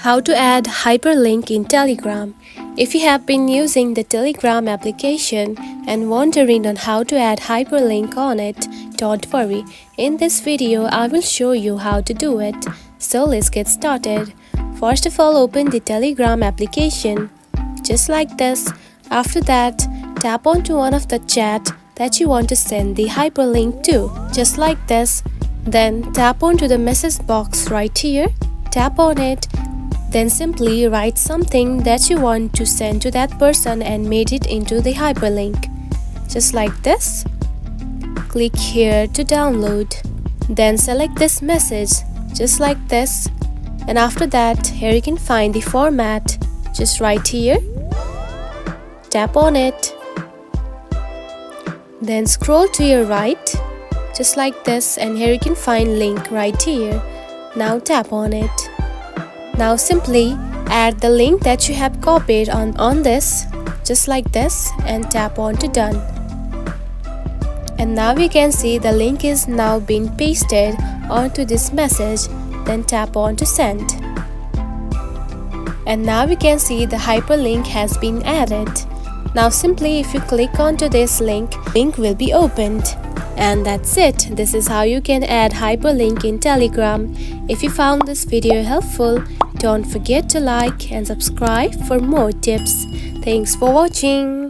How to add hyperlink in Telegram. If you have been using the Telegram application and wondering on how to add hyperlink on it, don't worry. In this video, I will show you how to do it. So let's get started. First of all, open the Telegram application, just like this. After that, tap onto one of the chat that you want to send the hyperlink to, just like this. Then tap onto the message box right here. Tap on it. Then simply write something that you want to send to that person and made it into the hyperlink, just like this. Click here to download. Then select this message, just like this. And after that, here you can find the format, just right here. Tap on it. Then scroll to your right, just like this, and here you can find link right here. Now tap on it. Now simply add the link that you have copied on this, just like this, and tap on to done. And now we can see the link is now being pasted onto this message. Then tap on to send. And now we can see the hyperlink has been added. Now simply if you click onto this link will be opened. And that's it. This is how you can add hyperlink in Telegram. If you found this video helpful, don't forget to like and subscribe for more tips. Thanks for watching.